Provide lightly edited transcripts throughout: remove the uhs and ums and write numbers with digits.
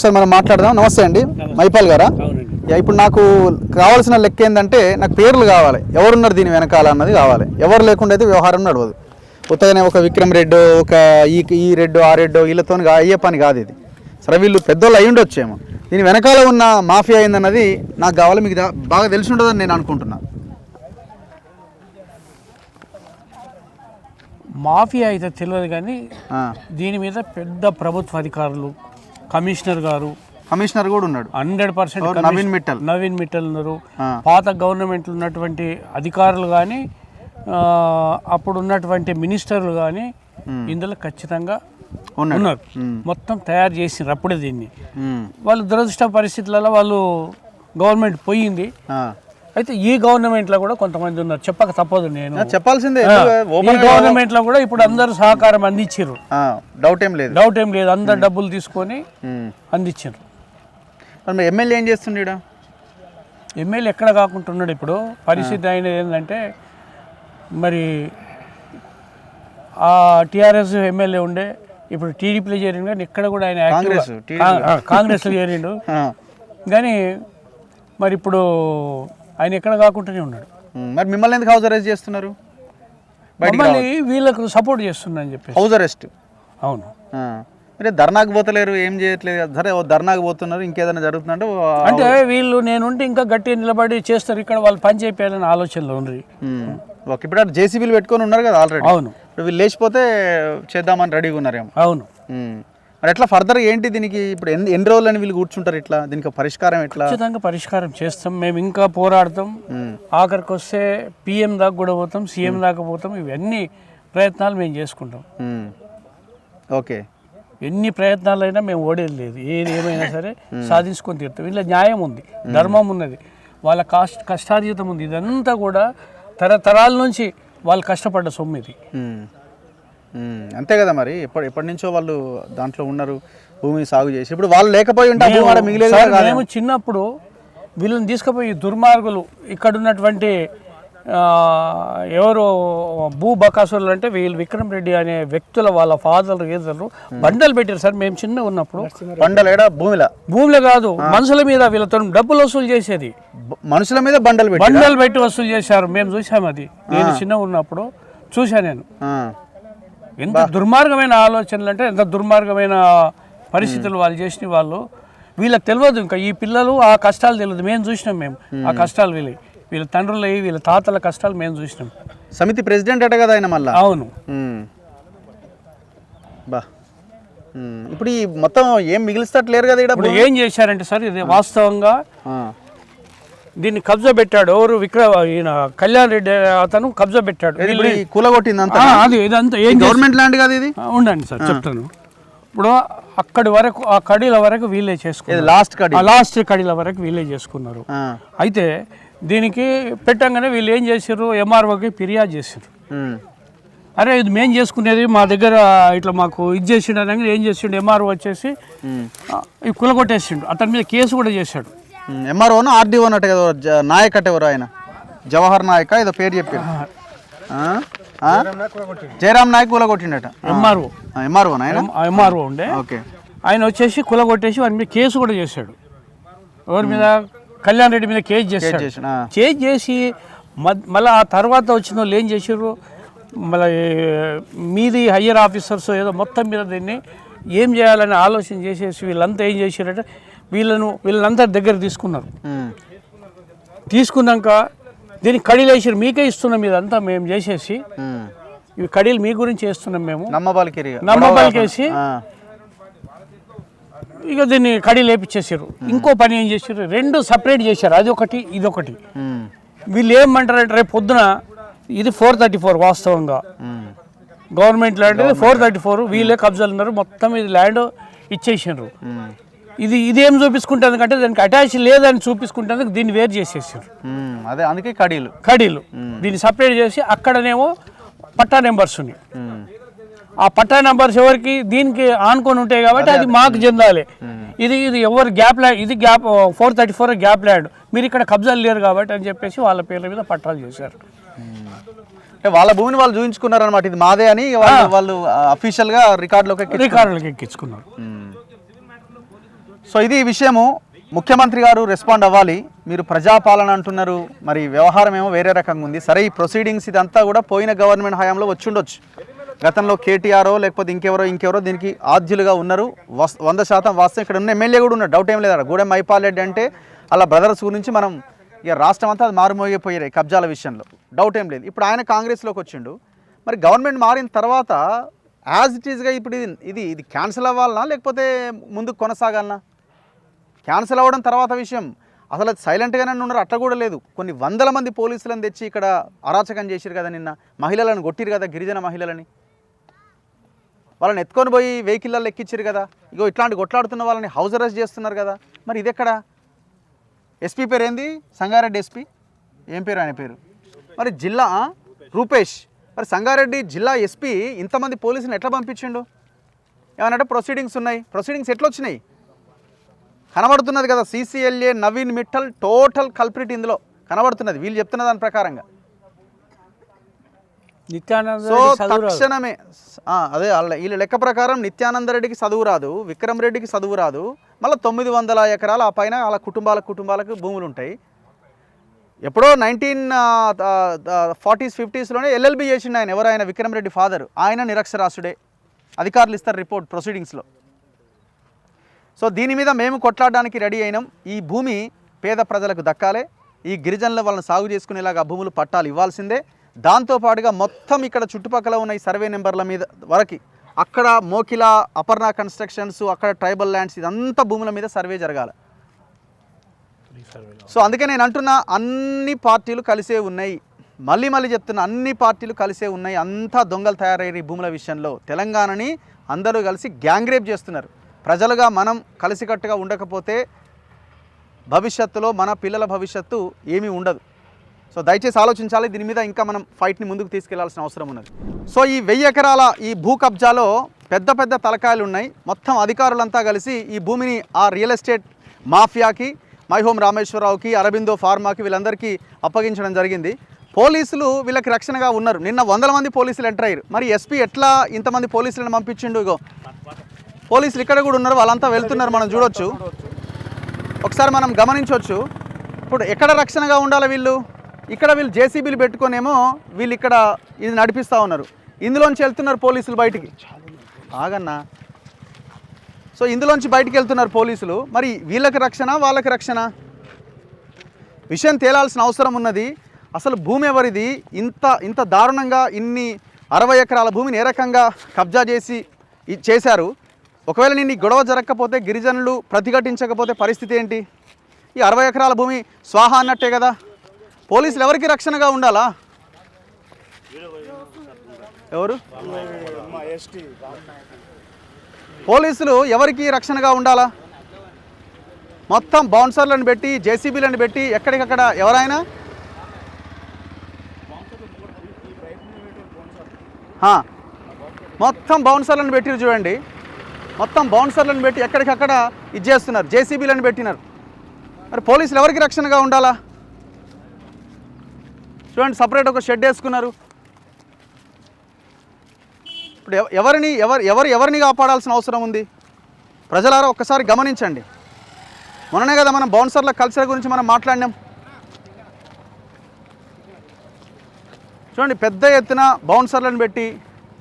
ఒకసారి మనం మాట్లాడదాం. నమస్తే అండి, మైపాల్ గారా? ఇప్పుడు నాకు కావాల్సిన లెక్క ఏంటంటే నాకు పేర్లు కావాలి, ఎవరున్నారు దీని వెనకాల అన్నది కావాలి. ఎవరు లేకుండా అయితే వ్యవహారం నడవదు. కొత్తగానే ఒక విక్రమ్ రెడ్డి, ఒక ఈ రెడ్డో ఆ రెడ్డో వీళ్ళతో అయ్యే పని కాదు ఇది. సరే వీళ్ళు పెద్దోళ్ళు అయ్యి ఉండొచ్చేమో, దీని వెనకాల ఉన్న మాఫియా అయిందన్నది నాకు కావాలి. మీకు బాగా తెలిసి ఉండదని నేను అనుకుంటున్నాను. మాఫియా అయితే తెలియదు కానీ దీని మీద పెద్ద ప్రభుత్వ అధికారులు, కమిషనర్ కూడా ఉన్నాడు. 100% నవీన్ మిట్టల్ ఉన్నారు. పాత గవర్నమెంట్ ఉన్నటువంటి అధికారులు కానీ అప్పుడు ఉన్నటువంటి మినిస్టర్లు కానీ ఇందులో ఖచ్చితంగా ఉన్నారు. మొత్తం తయారు చేసినారు అప్పుడే దీన్ని. వాళ్ళు దురదృష్ట పరిస్థితులలో వాళ్ళు గవర్నమెంట్ పోయింది. అయితే ఈ గవర్నమెంట్ లో కూడా కొంతమంది ఉన్నారు, చెప్పక తప్పదు. నేను చెప్పాల్సిందే. ఈ గవర్నమెంట్ లో కూడా ఇప్పుడు అందరూ సహకారం అందించారు, డౌట్ ఏం లేదు. అందరు డబ్బులు తీసుకొని అందించారు. ఎమ్మెల్యే ఏం చేస్తుండే? ఎమ్మెల్యే ఎక్కడ కాకుంటున్నాడు. ఇప్పుడు పరిస్థితి అయినది ఏంటంటే, మరి ఆ టీఆర్ఎస్ ఎమ్మెల్యే ఉండే, ఇప్పుడు టీడీపీలో చేరిండు. కానీ ఇక్కడ కూడా ఆయన కాంగ్రెస్లో చేరిండు. కానీ మరి ఇప్పుడు ఆయన ఎక్కడ కాకుండానే ఉన్నాడు. మరి మిమ్మల్ని ఎందుకు హౌస్ అరెస్ట్ చేస్తున్నారు? మళ్ళీ వీళ్ళకు సపోర్ట్ చేస్తున్నా అని చెప్పి హౌస్ అరెస్ట్. అవును. మీరు ధర్నాకు పోతలేరు, ఏం చేయట్లేదు. సరే ధర్నాకు పోతున్నారు, ఇంకేదైనా జరుగుతుందంటే అంటే వీళ్ళు నేనుంటే ఇంకా గట్టిగా నిలబడి చేస్తారు, ఇక్కడ వాళ్ళు పని చేయాలని ఆలోచనలో ఉంది. ఇప్పుడు జేసీబీలు పెట్టుకొని ఉన్నారు కదా ఆల్రెడీ. అవును. ఇప్పుడు వీళ్ళు లేచిపోతే చేద్దామని రెడీగా ఉన్నారేమో. అవును. మరి ఎట్లా ఫర్దర్ ఏంటి దీనికి? ఇప్పుడు ఎన్ని రోజులు అని వీళ్ళు కూర్చుంటారు? ఇట్లా దీనికి పరిష్కారం ఎట్లా? ఖచ్చితంగా పరిష్కారం చేస్తాం మేము, ఇంకా పోరాడతాం. ఆఖరికి వస్తే పిఎం దాకా కూడా పోతాం, సీఎం దాకా పోతాం. ఇవన్నీ ప్రయత్నాలు మేము చేసుకుంటాం. ఓకే. ఎన్ని ప్రయత్నాలైనా మేము ఓడేది లేదు. ఏది ఏమైనా సరే సాధించుకొని తీరుతాం. ఇలా న్యాయం ఉంది, ధర్మం ఉన్నది, వాళ్ళ కష్టార్జితం ఉంది. ఇదంతా కూడా తరతరాల నుంచి వాళ్ళు కష్టపడ్డ సొమ్ము ఇది. అంతే కదా. మరి ఎప్పటి నుంచో వాళ్ళు దాంట్లో ఉన్నారు, భూమిని సాగు చేసి. ఇప్పుడు వాళ్ళు లేకపోయి ఉంటే మిగిలేదు. మేము చిన్నప్పుడు వీళ్ళని తీసుకుపోయి దుర్మార్గులు ఇక్కడ ఉన్నటువంటి ఎవరు భూ బకాసురులు అంటే వీళ్ళు విక్రమ్ రెడ్డి అనే వ్యక్తుల వాళ్ళ ఫాదర్ ఏదరు బండలు పెట్టారు సార్. మేము చిన్న ఉన్నప్పుడు భూమిలో కాదు, మనుషుల మీద వీళ్ళతో డబ్బులు వసూలు చేసేది. మనుషుల మీద బండలు పెట్టి వసూలు చేశారు. మేము చూసాము అది. నేను చిన్న ఉన్నప్పుడు చూసా నేను. ఎంత దుర్మార్గమైన ఆలోచనలు అంటే, ఎంత దుర్మార్గమైన పరిస్థితులు వాళ్ళు చేసిన వాళ్ళు. వీళ్ళకి తెలియదు ఇంకా, ఈ పిల్లలు ఆ కష్టాలు తెలియదు. మేము చూసినాం, మేము ఆ కష్టాలు వీళ్ళ తండ్రులు వీళ్ళ తాతల కష్టాలు మేము చూసినాం. సమితి ప్రెసిడెంట్ అట కదా ఆయన మళ్ళీ. అవును. ఇప్పుడు ఈ మొత్తం ఏం మిగిలిస్తట్లేరు కదా. ఇప్పుడు ఏం చేశారంటే సార్, ఇది వాస్తవంగా దీన్ని కబ్జా పెట్టాడు ఎవరు? ఈయన కళ్యాణ్ రెడ్డి అతను కబ్జా పెట్టాడు. కూలగొట్టిందంతా ఇదంతా గవర్నమెంట్ ల్యాండ్ కదా ఇది. ఉండండి సార్ చెప్తాను. ఇప్పుడు అక్కడి వరకు, ఆ కడీల వరకు వీళ్ళే చేసుకున్నారు. లాస్ట్ కడీల వరకు వీళ్ళే చేసుకున్నారు. అయితే దీనికి పెట్టంగానే వీళ్ళు ఏం చేశారు, ఎంఆర్ఓకి ఫిర్యాదు చేశారు. అరే ఇది మేము చేసుకునేది, మా దగ్గర ఇట్లా మాకు ఇది చేసిండు అనగా ఏం చేసిండు, ఎంఆర్ఓ వచ్చేసి కులగొట్టేసిండు. అతని మీద కేసు కూడా చేశాడు. ఎంఆర్ఓను ఆర్డీఓ అన్నట్టు కదా. నాయక్ అంటే ఎవరు ఆయన? జవహర్ నాయక్ ఏదో పేరు చెప్పారు. జయరామ్ నాయక్ కూలగొట్టిండట. ఎంఆర్ఓ ఉండే. ఓకే. ఆయన వచ్చేసి కులగొట్టేసి వారి మీద కేసు కూడా చేశాడు. ఎవరి మీద? కళ్యాణ్ రెడ్డి మీద కేసు చేశాడు. కేసు చేసి మళ్ళీ ఆ తర్వాత వచ్చిన వాళ్ళు ఏం చేశారు, మళ్ళీ మీది హయ్యర్ ఆఫీసర్స్ ఏదో మొత్తం మీద దీన్ని ఏం చేయాలని ఆలోచన చేసేసి వీళ్ళంతా ఏం చేశారంటే వీళ్ళంతా దగ్గర తీసుకున్నారు. తీసుకున్నాక దీనికి కడీలు వేసారు. మీకే ఇస్తున్నాం, ఇదంతా మేము చేసేసి ఇవి కడీలు మీ గురించి వేస్తున్నాం మేము నమ్మబాలికేసి ఇక దీన్ని కడీలు వేపించేసారు. ఇంకో పని ఏం చేశారు, రెండు సపరేట్ చేశారు, అదొకటి ఇదొకటి. వీళ్ళు ఏమంటారంటే రేపు పొద్దున ఇది 434 వాస్తవంగా గవర్నమెంట్ ల్యాండ్ 434 వీళ్ళే కబ్జాలు ఉన్నారు. మొత్తం ఇది ల్యాండ్ ఇచ్చేసారు. ఇదేం చూపించుకుంటుంది అంటే దానికి అటాచ్ లేదని చూపించుకుంటే దీన్ని వేరు చేసేసారు. అదే అందుకే కడీలు దీన్ని సపరేట్ చేసి అక్కడనేమో పట్టా నెంబర్స్ ఉన్నాయి. ఆ పట్టా నెంబర్స్ ఎవరికి దీనికి ఆనుకొని ఉంటాయి కాబట్టి అది మాకు చెందాలి. ఇది ఎవరు గ్యాప్ ల్యాండ్, ఇది గ్యాప్ 434 గ్యాప్ ల్యాండ్, మీరు ఇక్కడ కబ్జాలు లేరు కాబట్టి అని చెప్పేసి వాళ్ళ పేర్ల మీద పట్టాలు చేశారు. వాళ్ళ భూమిని వాళ్ళు చూపించుకున్నారు అనమాట, ఇది మాదే అని వాళ్ళు అఫీషియల్గా రికార్డులోకి ఎక్కించుకున్నారు. సో ఇది ఈ విషయము. ముఖ్యమంత్రి గారు రెస్పాండ్ అవ్వాలి. మీరు ప్రజాపాలన అంటున్నారు, మరి వ్యవహారం ఏమో వేరే రకంగా ఉంది. సరే, ఈ ప్రొసీడింగ్స్ ఇదంతా కూడా పోయిన గవర్నమెంట్ హయాంలో వచ్చి ఉండొచ్చు. గతంలో కేటీఆరో లేకపోతే ఇంకెవరో దీనికి ఆద్యులుగా ఉన్నారు. 100% వాస్తవం. ఇక్కడ ఉన్న ఎమ్మెల్యే కూడా ఉన్నారు, డౌట్ ఏం లేదు. గూడెం మైపాల్ రెడ్డి అంటే అలా బ్రదర్స్ గురించి మనం ఇక రాష్ట్రం అంతా అది మారుమోగిపోయాయి కబ్జాల విషయంలో, డౌట్ ఏం లేదు. ఇప్పుడు ఆయన కాంగ్రెస్లోకి వచ్చిండు. మరి గవర్నమెంట్ మారిన తర్వాత యాజ్ ఇట్ ఈస్గా ఇప్పుడు ఇది క్యాన్సిల్ అవ్వాలనా లేకపోతే ముందుకు కొనసాగాలనా? క్యాన్సిల్ అవ్వడం తర్వాత విషయం. అసలు అది సైలెంట్గానే ఉన్నారు, అట్లా కూడా లేదు. కొన్ని వందల మంది పోలీసులను తెచ్చి ఇక్కడ అరాచకం చేసిరు కదా. నిన్న మహిళలను కొట్టిరు కదా, గిరిజన మహిళలని. వాళ్ళని ఎత్తుకొని పోయి వెహికల్లో ఎక్కించారు కదా. ఇగో ఇట్లాంటి కొట్లాడుతున్న వాళ్ళని హౌస్ అరెస్ట్ చేస్తున్నారు కదా. మరి ఇది ఎక్కడ? ఎస్పీ పేరు ఏంది? సంగారెడ్డి ఎస్పీ ఏం పేరు ఆయన పేరు? మరి జిల్లా రూపేష్. మరి సంగారెడ్డి జిల్లా ఎస్పీ ఇంతమంది పోలీసులను ఎట్లా పంపించిండు? ఏమన్నట్టు ప్రొసీడింగ్స్ ఉన్నాయి. ప్రొసీడింగ్స్ ఎట్లా వచ్చినాయి? కనబడుతున్నది కదా. CCLA Naveen Mittal total culprit ఇందులో కనబడుతున్నది, వీళ్ళు చెప్తున్న దాని ప్రకారంగా. సో తక్షణమే అదే వీళ్ళ లెక్క ప్రకారం నిత్యానంద రెడ్డికి చదువు రాదు, విక్రమ్ రెడ్డికి చదువు రాదు, మళ్ళీ 900 ఎకరాలు ఆ పైన వాళ్ళ కుటుంబాలకు భూములు ఉంటాయి. ఎప్పుడో 1940s 50sలోనే LLB చేసిండు ఆయన. ఎవరైనా విక్రమ్ రెడ్డి ఫాదర్, ఆయన నిరక్షరాస్యుడే. అధికారులు ఇస్తారు రిపోర్ట్ ప్రొసీడింగ్స్లో. సో దీని మీద మేము కొట్లాడడానికి రెడీ అయినాం. ఈ భూమి పేద ప్రజలకు దక్కాలి. ఈ గిరిజనుల వాళ్ళని సాగు చేసుకునేలాగా భూములు పట్టాలు ఇవ్వాల్సిందే. దాంతోపాటుగా మొత్తం ఇక్కడ చుట్టుపక్కల ఉన్న ఈ సర్వే నెంబర్ల మీద వరకు, అక్కడ మోకిలా, అపర్ణ కన్స్ట్రక్షన్స్, అక్కడ ట్రైబల్ ల్యాండ్స్, ఇదంతా భూముల మీద సర్వే జరగాలి. సో అందుకే నేను అంటున్నా, అన్ని పార్టీలు కలిసే ఉన్నాయి. మళ్ళీ చెప్తున్నా, అన్ని పార్టీలు కలిసే ఉన్నాయి. అంతా దొంగలు తయారయ్యారు ఈ భూముల విషయంలో. తెలంగాణని అందరూ కలిసి గ్యాంగ్ రేప్ చేస్తున్నారు. ప్రజలుగా మనం కలిసికట్టుగా ఉండకపోతే భవిష్యత్తులో మన పిల్లల భవిష్యత్తు ఏమీ ఉండదు. సో దయచేసి ఆలోచించాలి. దీని మీద ఇంకా మనం ఫైట్ని ముందుకు తీసుకెళ్లాల్సిన అవసరం ఉన్నది. సో ఈ 1000 ఎకరాల ఈ భూ కబ్జాలో పెద్ద తలకాయలు ఉన్నాయి. మొత్తం అధికారులంతా కలిసి ఈ భూమిని ఆ రియల్ ఎస్టేట్ మాఫియాకి, మై హోమ్ రామేశ్వరరావుకి, అరబిందో ఫార్మాకి, వీళ్ళందరికీ అప్పగించడం జరిగింది. పోలీసులు వీళ్ళకి రక్షణగా ఉన్నారు. నిన్న 100 మంది పోలీసులు ఎంటర్ అయ్యారు. మరి ఎస్పీ ఎట్లా ఇంతమంది పోలీసులను పంపించిండు? ఇగో పోలీసులు ఇక్కడ కూడా ఉన్నారు, వాళ్ళంతా వెళ్తున్నారు, మనం చూడొచ్చు. ఒకసారి మనం గమనించవచ్చు. ఇప్పుడు ఎక్కడ రక్షణగా ఉండాలి వీళ్ళు? ఇక్కడ వీళ్ళు JCBలు పెట్టుకొనేమో వీళ్ళు ఇక్కడ ఇది నడిపిస్తూ ఉన్నారు. ఇందులోంచి వెళ్తున్నారు పోలీసులు బయటికి. ఆగన్నా. సో ఇందులోంచి బయటికి వెళ్తున్నారు పోలీసులు. మరి వీళ్ళకి రక్షణ, వాళ్ళకి రక్షణ? విషయం తేలాల్సిన అవసరం ఉన్నది. అసలు భూమి ఎవరిది? ఇంత దారుణంగా ఇన్ని 60 ఎకరాల భూమిని ఏ రకంగా కబ్జా చేశారు? ఒకవేళ నేను గొడవ జరగకపోతే, గిరిజనులు ప్రతిఘటించకపోతే పరిస్థితి ఏంటి? ఈ 60 ఎకరాల భూమి స్వాహా అన్నట్టే కదా. పోలీసులు ఎవరికి రక్షణగా ఉండాలా? ఎవరు పోలీసులు ఎవరికి రక్షణగా ఉండాలా? మొత్తం బౌన్సర్లను పెట్టి, JCBలను పెట్టి ఎక్కడికక్కడ ఎవరైనా మొత్తం బౌన్సర్లను పెట్టిరు చూడండి. మొత్తం బౌన్సర్లను పెట్టి ఎక్కడికక్కడ ఇది చేస్తున్నారు, JCBలను పెట్టినారు. మరి పోలీసులు ఎవరికి రక్షణగా ఉండాలా? చూడండి, సపరేట్ ఒక షెడ్ వేసుకున్నారు. ఇప్పుడు ఎవరిని కాపాడాల్సిన అవసరం ఉంది? ప్రజలారా ఒక్కసారి గమనించండి. మొన్ననే కదా మనం బౌన్సర్ల కల్చర్ గురించి మనం మాట్లాడినాం. చూడండి, పెద్ద ఎత్తున బౌన్సర్లను పెట్టి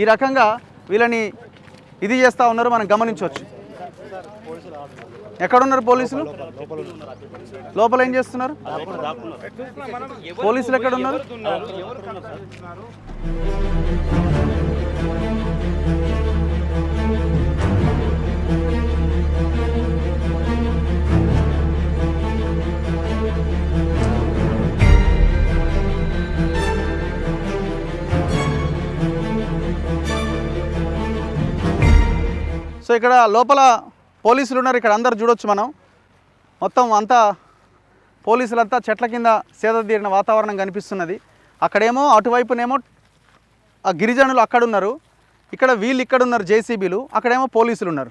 ఈ రకంగా వీళ్ళని ఇది చేస్తూ ఉన్నారు, మనం గమనించవచ్చు. ఎక్కడున్నారు పోలీసులు? లోపల ఏం చేస్తున్నారు పోలీసులు? ఎక్కడున్నారు? సో ఇక్కడ లోపల పోలీసులు ఉన్నారు. ఇక్కడ అందరు చూడొచ్చు మనం. మొత్తం అంతా పోలీసులంతా చెట్ల కింద సేదతీరిన వాతావరణం కనిపిస్తున్నది. అక్కడేమో అటువైపునేమో ఆ గిరిజనులు అక్కడున్నారు, ఇక్కడ వీళ్ళు ఇక్కడున్నారు JCBలు, అక్కడేమో పోలీసులు ఉన్నారు.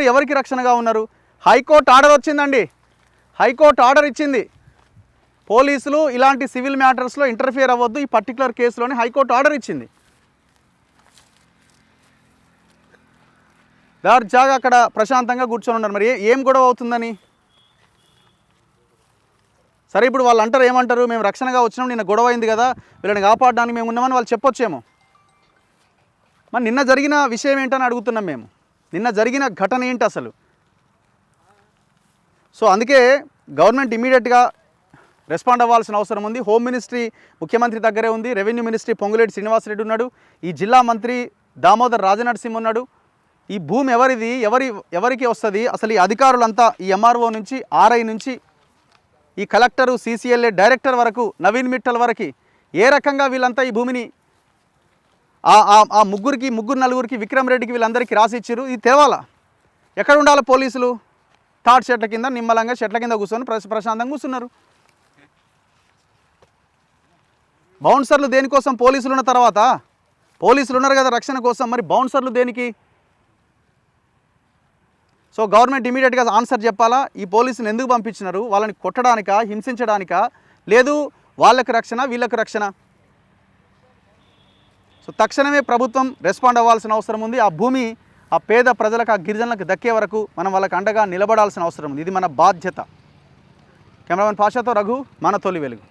ఎవరికి రక్షణగా ఉన్నారు? హైకోర్టు ఆర్డర్ వచ్చిందండి. హైకోర్టు ఆర్డర్ ఇచ్చింది, పోలీసులు ఇలాంటి సివిల్ మ్యాటర్స్లో ఇంటర్ఫియర్ అవ్వద్దు, ఈ పర్టికులర్ కేసులోనే హైకోర్టు ఆర్డర్ ఇచ్చింది. దార్జాగా అక్కడ ప్రశాంతంగా కూర్చొని ఉన్నారు. మరి ఏం గొడవ అవుతుందని? సరే, ఇప్పుడు వాళ్ళు అంటారు, ఏమంటారు, మేము రక్షణగా వచ్చినాం, నిన్న గొడవ అయింది కదా, వీళ్ళని కాపాడడానికి మేము ఉన్నామని వాళ్ళు చెప్పొచ్చేమో. మరి నిన్న జరిగిన విషయం ఏంటని అడుగుతున్నాం మేము. నిన్న జరిగిన ఘటన ఏంటి అసలు? సో అందుకే గవర్నమెంట్ ఇమీడియట్గా రెస్పాండ్ అవ్వాల్సిన అవసరం ఉంది. హోమ్ మినిస్ట్రీ ముఖ్యమంత్రి దగ్గరే ఉంది, రెవెన్యూ మినిస్ట్రీ పొంగులేటి శ్రీనివాసరెడ్డి ఉన్నాడు, ఈ జిల్లా మంత్రి దామోదర్ రాజనరసింహ ఉన్నాడు. ఈ భూమి ఎవరిది, ఎవరికి వస్తుంది అసలు? ఈ అధికారులంతా ఈ ఎంఆర్ఓ నుంచి, ఆర్ఐ నుంచి, ఈ కలెక్టరు, సీసీఎల్ఏ డైరెక్టర్ వరకు, నవీన్ మిట్టల్ వరకు ఏ రకంగా వీళ్ళంతా ఈ భూమిని ఆ ముగ్గురు నలుగురికి, విక్రమ్ రెడ్డికి, వీళ్ళందరికీ రాసిచ్చారు? ఇది తేవాలా? ఎక్కడ ఉండాలి పోలీసులు? తాటి చెట్ల కింద నిమ్మలంగా చెట్ల కింద కూర్చొని ప్రశాంతంగా కూర్చున్నారు. బౌన్సర్లు దేనికోసం? పోలీసులు ఉన్న తర్వాత పోలీసులు ఉన్నారు కదా రక్షణ కోసం, మరి బౌన్సర్లు దేనికి? సో గవర్నమెంట్ ఇమీడియట్గా ఆన్సర్ చెప్పాలా. ఈ పోలీసులు ఎందుకు పంపించినారు? వాళ్ళని కొట్టడానికా, హింసించడానికా, లేదు వాళ్ళకి రక్షణ వీళ్ళకి రక్షణ? సో తక్షణమే ప్రభుత్వం రెస్పాండ్ అవ్వాల్సిన అవసరం ఉంది. ఆ భూమి ఆ పేద ప్రజలకు, ఆ గిరిజనులకు దక్కే వరకు మనం వాళ్ళకి అండగా నిలబడాల్సిన అవసరం ఉంది. ఇది మన బాధ్యత. కెమెరామెన్ పాషాతో రఘు, మన తొలి వెలుగు.